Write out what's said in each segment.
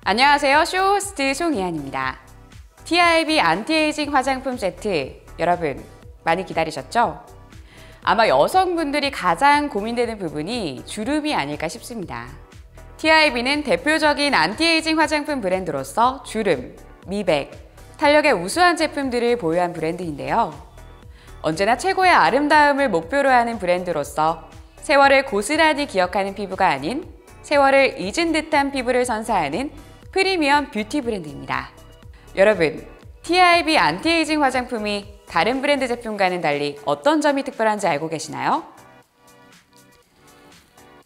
안녕하세요. 쇼호스트 송이한입니다. TIB 안티에이징 화장품 세트, 여러분 많이 기다리셨죠? 아마 여성분들이 가장 고민되는 부분이 주름이 아닐까 싶습니다. TIB는 대표적인 안티에이징 화장품 브랜드로서 주름, 미백, 탄력의 우수한 제품들을 보유한 브랜드인데요. 언제나 최고의 아름다움을 목표로 하는 브랜드로서 세월을 고스란히 기억하는 피부가 아닌 세월을 잊은 듯한 피부를 선사하는 프리미엄 뷰티 브랜드입니다. 여러분, TIB 안티에이징 화장품이 다른 브랜드 제품과는 달리 어떤 점이 특별한지 알고 계시나요?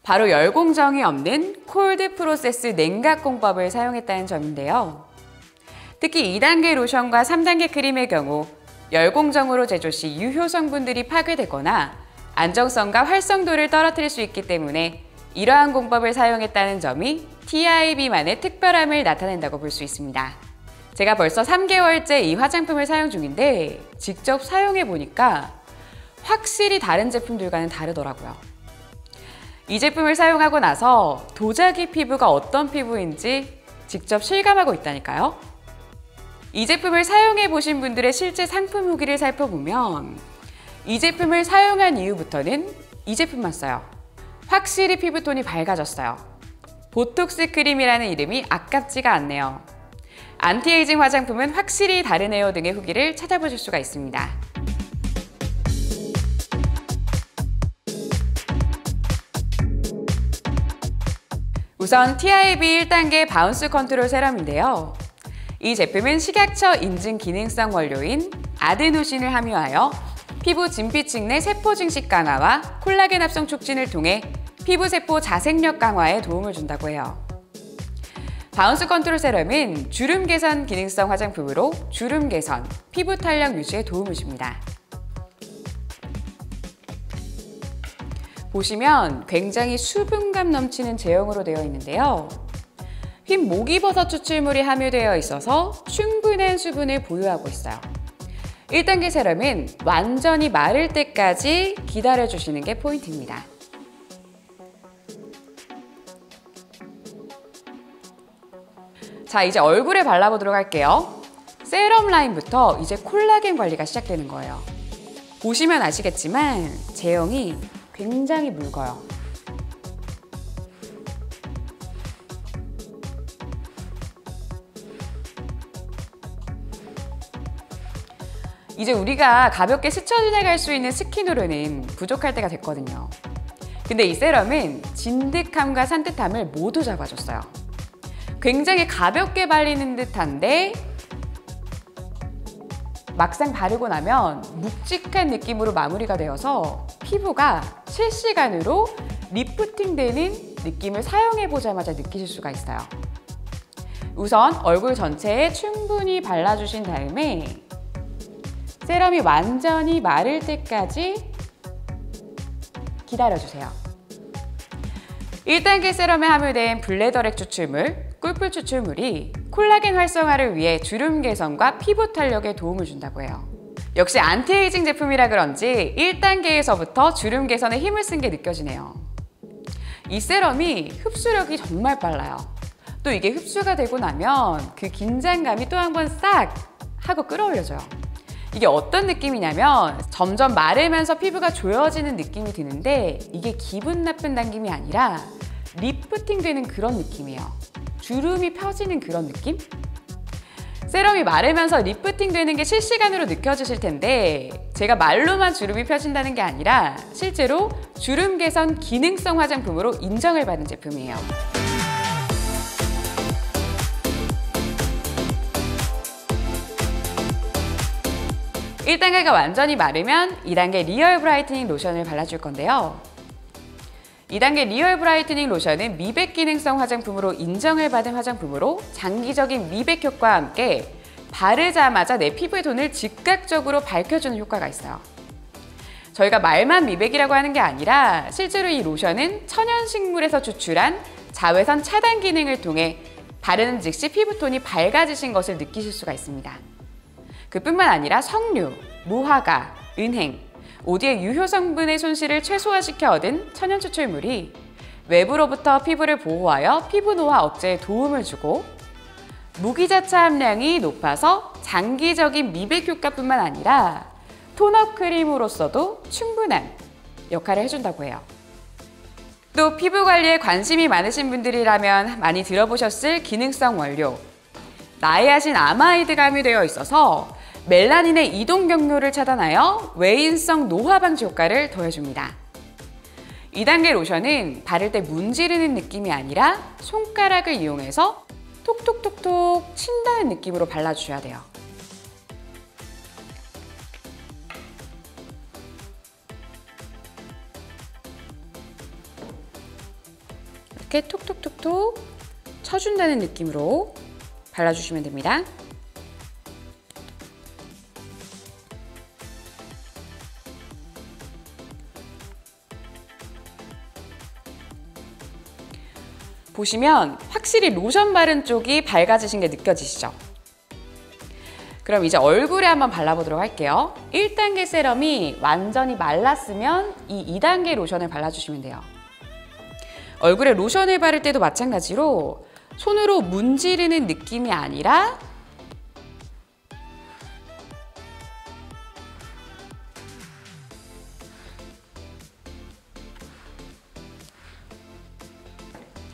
바로 열공정이 없는 콜드 프로세스 냉각 공법을 사용했다는 점인데요. 특히 2단계 로션과 3단계 크림의 경우 열공정으로 제조 시 유효 성분들이 파괴되거나 안정성과 활성도를 떨어뜨릴 수 있기 때문에 이러한 공법을 사용했다는 점이 TIB만의 특별함을 나타낸다고 볼 수 있습니다. 제가 벌써 3개월째 이 화장품을 사용 중인데 직접 사용해 보니까 확실히 다른 제품들과는 다르더라고요. 이 제품을 사용하고 나서 도자기 피부가 어떤 피부인지 직접 실감하고 있다니까요. 이 제품을 사용해 보신 분들의 실제 상품 후기를 살펴보면 이 제품을 사용한 이후부터는 이 제품만 써요. 확실히 피부톤이 밝아졌어요. 보톡스 크림이라는 이름이 아깝지가 않네요. 안티에이징 화장품은 확실히 다르네요 등의 후기를 찾아보실 수가 있습니다. 우선 TIB 1단계 바운스 컨트롤 세럼인데요. 이 제품은 식약처 인증 기능성 원료인 아데노신을 함유하여 피부 진피층 내 세포 증식 강화와 콜라겐 합성 촉진을 통해 피부 세포 자생력 강화에 도움을 준다고 해요. 바운스 컨트롤 세럼은 주름 개선 기능성 화장품으로 주름 개선, 피부 탄력 유지에 도움을 줍니다. 보시면 굉장히 수분감 넘치는 제형으로 되어 있는데요. 흰 목이버섯 추출물이 함유되어 있어서 충분한 수분을 보유하고 있어요. 1단계 세럼은 완전히 마를 때까지 기다려주시는 게 포인트입니다. 자, 이제 얼굴에 발라보도록 할게요. 세럼 라인부터 이제 콜라겐 관리가 시작되는 거예요. 보시면 아시겠지만 제형이 굉장히 묽어요. 이제 우리가 가볍게 스쳐 지나갈 수 있는 스킨으로는 부족할 때가 됐거든요. 근데 이 세럼은 진득함과 산뜻함을 모두 잡아줬어요. 굉장히 가볍게 발리는 듯한데 막상 바르고 나면 묵직한 느낌으로 마무리가 되어서 피부가 실시간으로 리프팅되는 느낌을 사용해보자마자 느끼실 수가 있어요. 우선 얼굴 전체에 충분히 발라주신 다음에 세럼이 완전히 마를 때까지 기다려주세요. 1단계 세럼에 함유된 블레더렉 추출물, 꿀풀 추출물이 콜라겐 활성화를 위해 주름 개선과 피부 탄력에 도움을 준다고 해요. 역시 안티에이징 제품이라 그런지 1단계에서부터 주름 개선에 힘을 쓴 게 느껴지네요. 이 세럼이 흡수력이 정말 빨라요. 또 이게 흡수가 되고 나면 그 긴장감이 또 한 번 싹 하고 끌어올려져요. 이게 어떤 느낌이냐면 점점 마르면서 피부가 조여지는 느낌이 드는데 이게 기분 나쁜 당김이 아니라 리프팅 되는 그런 느낌이에요. 주름이 펴지는 그런 느낌? 세럼이 마르면서 리프팅 되는 게 실시간으로 느껴지실 텐데 제가 말로만 주름이 펴진다는 게 아니라 실제로 주름 개선 기능성 화장품으로 인정을 받은 제품이에요. 1단계가 완전히 마르면 2단계 리얼 브라이트닝 로션을 발라줄 건데요. 2단계 리얼 브라이트닝 로션은 미백 기능성 화장품으로 인정을 받은 화장품으로 장기적인 미백 효과와 함께 바르자마자 내 피부의 톤을 즉각적으로 밝혀주는 효과가 있어요. 저희가 말만 미백이라고 하는 게 아니라 실제로 이 로션은 천연식물에서 추출한 자외선 차단 기능을 통해 바르는 즉시 피부톤이 밝아지신 것을 느끼실 수가 있습니다. 그뿐만 아니라 석류, 무화과, 은행, 오디의 유효 성분의 손실을 최소화시켜 얻은 천연 추출물이 외부로부터 피부를 보호하여 피부 노화 억제에 도움을 주고 무기자차 함량이 높아서 장기적인 미백 효과뿐만 아니라 톤업 크림으로서도 충분한 역할을 해준다고 해요. 또 피부 관리에 관심이 많으신 분들이라면 많이 들어보셨을 기능성 원료, 나이아신 아마이드가 함유되어 있어서 멜라닌의 이동 경로를 차단하여 외인성 노화 방지 효과를 더해줍니다. 2단계 로션은 바를 때 문지르는 느낌이 아니라 손가락을 이용해서 톡톡톡톡 친다는 느낌으로 발라주셔야 돼요. 이렇게 톡톡톡톡 쳐준다는 느낌으로 발라주시면 됩니다. 보시면 확실히 로션 바른 쪽이 밝아지신 게 느껴지시죠? 그럼 이제 얼굴에 한번 발라보도록 할게요. 1단계 세럼이 완전히 말랐으면 이 2단계 로션을 발라주시면 돼요. 얼굴에 로션을 바를 때도 마찬가지로 손으로 문지르는 느낌이 아니라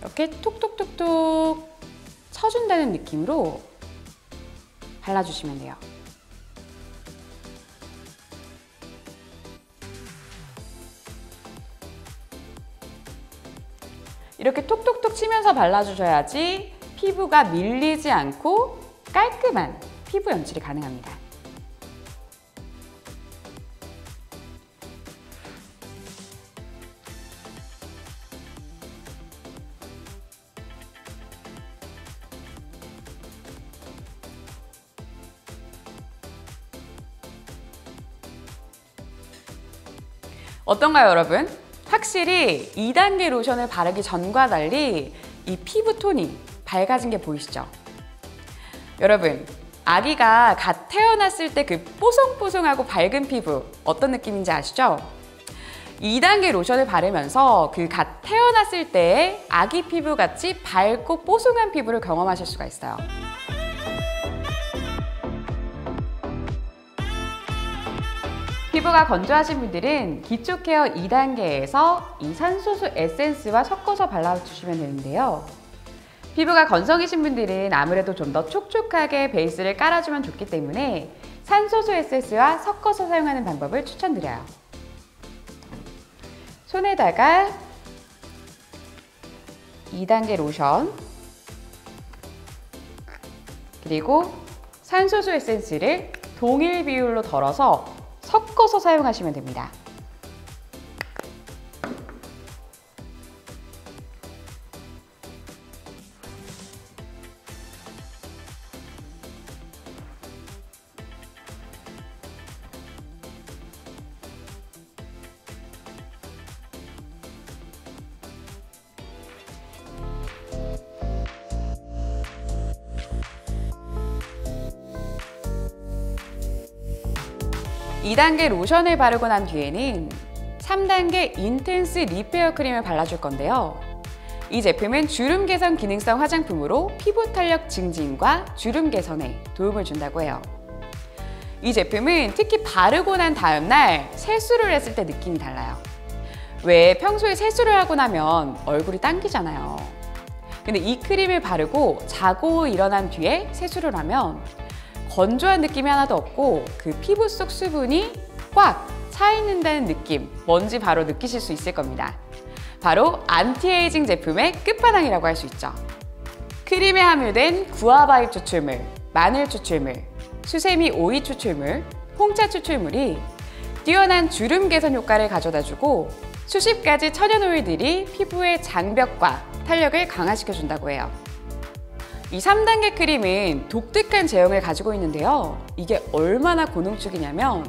이렇게 톡톡톡톡 쳐준다는 느낌으로 발라주시면 돼요. 이렇게 톡톡톡 치면서 발라주셔야지 피부가 밀리지 않고 깔끔한 피부 연출이 가능합니다. 어떤가요, 여러분? 확실히 2단계 로션을 바르기 전과 달리 이 피부톤이 밝아진 게 보이시죠? 여러분, 아기가 갓 태어났을 때 그 뽀송뽀송하고 밝은 피부 어떤 느낌인지 아시죠? 2단계 로션을 바르면서 그 갓 태어났을 때의 아기 피부같이 밝고 뽀송한 피부를 경험하실 수가 있어요. 피부가 건조하신 분들은 기초 케어 2단계에서 이 산소수 에센스와 섞어서 발라주시면 되는데요. 피부가 건성이신 분들은 아무래도 좀 더 촉촉하게 베이스를 깔아주면 좋기 때문에 산소수 에센스와 섞어서 사용하는 방법을 추천드려요. 손에다가 2단계 로션 그리고 산소수 에센스를 동일 비율로 덜어서 섞어서 사용하시면 됩니다. 이 2단계 로션을 바르고 난 뒤에는 3단계 인텐스 리페어 크림을 발라줄 건데요. 이 제품은 주름 개선 기능성 화장품으로 피부 탄력 증진과 주름 개선에 도움을 준다고 해요. 이 제품은 특히 바르고 난 다음날 세수를 했을 때 느낌이 달라요. 왜 평소에 세수를 하고 나면 얼굴이 당기잖아요. 근데 이 크림을 바르고 자고 일어난 뒤에 세수를 하면 건조한 느낌이 하나도 없고 그 피부 속 수분이 꽉 차 있는다는 느낌, 뭔지 바로 느끼실 수 있을 겁니다. 바로 안티에이징 제품의 끝판왕이라고 할 수 있죠. 크림에 함유된 구아바잎 추출물, 마늘 추출물, 수세미 오이 추출물, 홍차 추출물이 뛰어난 주름 개선 효과를 가져다주고 수십 가지 천연 오일들이 피부의 장벽과 탄력을 강화시켜준다고 해요. 이 3단계 크림은 독특한 제형을 가지고 있는데요. 이게 얼마나 고농축이냐면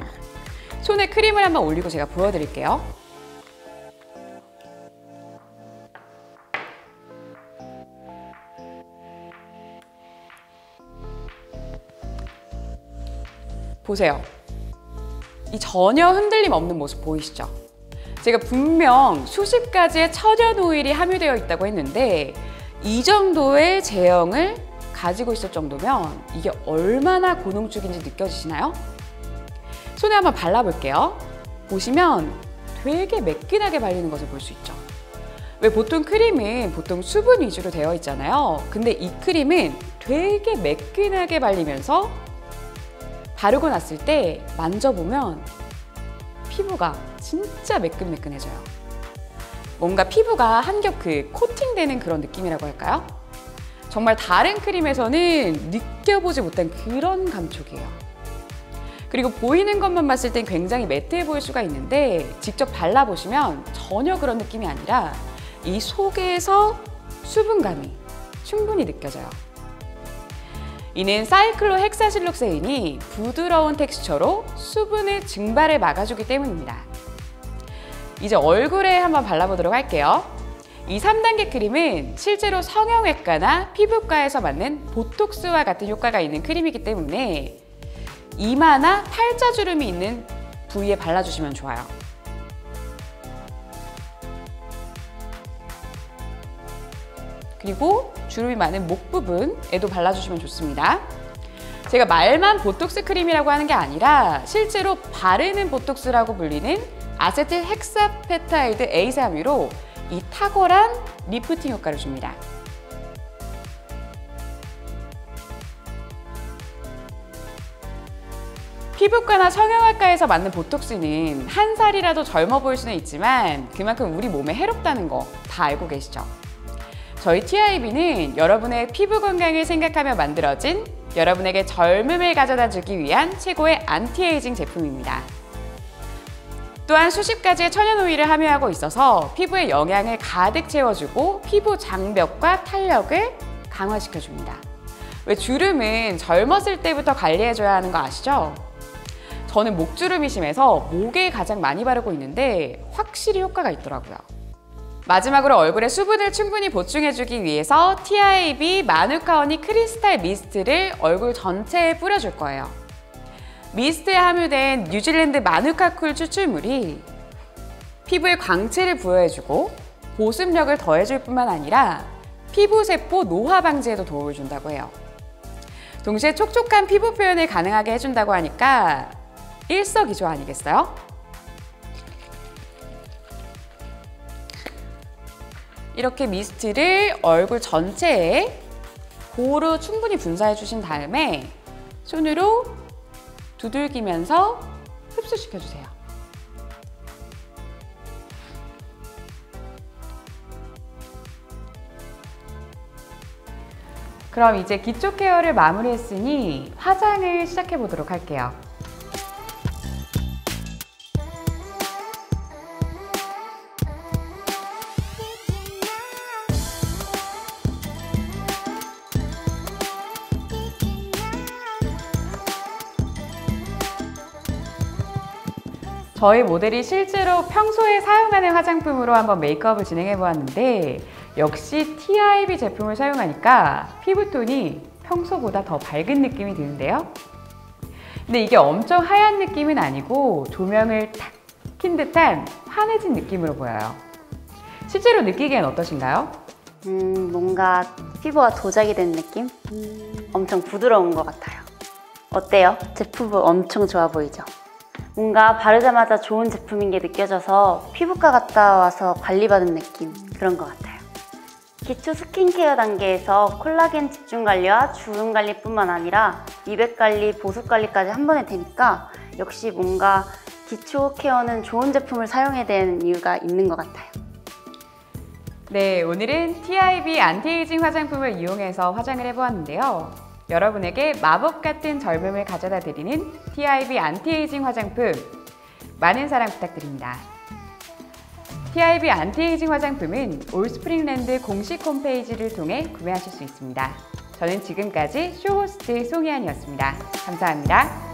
손에 크림을 한번 올리고 제가 보여드릴게요. 보세요. 이 전혀 흔들림 없는 모습 보이시죠? 제가 분명 수십 가지의 천연 오일이 함유되어 있다고 했는데 이 정도의 제형을 가지고 있을 정도면 이게 얼마나 고농축인지 느껴지시나요? 손에 한번 발라볼게요. 보시면 되게 매끈하게 발리는 것을 볼 수 있죠. 왜 보통 크림은 보통 수분 위주로 되어 있잖아요. 근데 이 크림은 되게 매끈하게 발리면서 바르고 났을 때 만져보면 피부가 진짜 매끈매끈해져요. 뭔가 피부가 한 겹 코팅되는 그런 느낌이라고 할까요? 정말 다른 크림에서는 느껴보지 못한 그런 감촉이에요. 그리고 보이는 것만 봤을 땐 굉장히 매트해 보일 수가 있는데 직접 발라보시면 전혀 그런 느낌이 아니라 이 속에서 수분감이 충분히 느껴져요. 이는 사이클로헥사실록세인이 부드러운 텍스처로 수분의 증발을 막아주기 때문입니다. 이제 얼굴에 한번 발라보도록 할게요. 이 3단계 크림은 실제로 성형외과나 피부과에서 맞는 보톡스와 같은 효과가 있는 크림이기 때문에 이마나 팔자주름이 있는 부위에 발라주시면 좋아요. 그리고 주름이 많은 목 부분에도 발라주시면 좋습니다. 제가 말만 보톡스 크림이라고 하는 게 아니라 실제로 바르는 보톡스라고 불리는 아세틸 헥사페타이드 A3위로 이 탁월한 리프팅 효과를 줍니다. 피부과나 성형외과에서 맞는 보톡스는 한 살이라도 젊어 보일 수는 있지만 그만큼 우리 몸에 해롭다는 거 다 알고 계시죠? 저희 TIB는 여러분의 피부 건강을 생각하며 만들어진 여러분에게 젊음을 가져다 주기 위한 최고의 안티에이징 제품입니다. 또한 수십 가지의 천연 오일을 함유하고 있어서 피부에 영양을 가득 채워주고 피부 장벽과 탄력을 강화시켜줍니다. 왜 주름은 젊었을 때부터 관리해줘야 하는 거 아시죠? 저는 목주름이 심해서 목에 가장 많이 바르고 있는데 확실히 효과가 있더라고요. 마지막으로 얼굴에 수분을 충분히 보충해주기 위해서 TIB 마누카 허니 크리스탈 미스트를 얼굴 전체에 뿌려줄 거예요. 미스트에 함유된 뉴질랜드 마누카 쿨 추출물이 피부에 광채를 부여해주고 보습력을 더해줄 뿐만 아니라 피부세포 노화 방지에도 도움을 준다고 해요. 동시에 촉촉한 피부 표현을 가능하게 해준다고 하니까 일석이조 아니겠어요? 이렇게 미스트를 얼굴 전체에 고루 충분히 분사해 주신 다음에 손으로 두들기면서 흡수시켜 주세요. 그럼 이제 기초 케어를 마무리했으니 화장을 시작해 보도록 할게요. 저희 모델이 실제로 평소에 사용하는 화장품으로 한번 메이크업을 진행해 보았는데 역시 TIB 제품을 사용하니까 피부톤이 평소보다 더 밝은 느낌이 드는데요. 근데 이게 엄청 하얀 느낌은 아니고 조명을 탁 킨 듯한 환해진 느낌으로 보여요. 실제로 느끼기엔 어떠신가요? 뭔가 피부가 도자기 된 느낌? 엄청 부드러운 것 같아요. 어때요? 제 피부 엄청 좋아 보이죠? 뭔가 바르자마자 좋은 제품인 게 느껴져서 피부과 갔다 와서 관리받은 느낌, 그런 것 같아요. 기초 스킨케어 단계에서 콜라겐 집중 관리와 주름 관리뿐만 아니라 미백 관리, 보습 관리까지 한 번에 되니까 역시 뭔가 기초 케어는 좋은 제품을 사용해야 되는 이유가 있는 것 같아요. 네, 오늘은 TIB 안티에이징 화장품을 이용해서 화장을 해보았는데요. 여러분에게 마법 같은 젊음을 가져다 드리는 TIB 안티에이징 화장품 많은 사랑 부탁드립니다. TIB 안티에이징 화장품은 올스프링랜드 공식 홈페이지를 통해 구매하실 수 있습니다. 저는 지금까지 쇼호스트 송희안이었습니다. 감사합니다.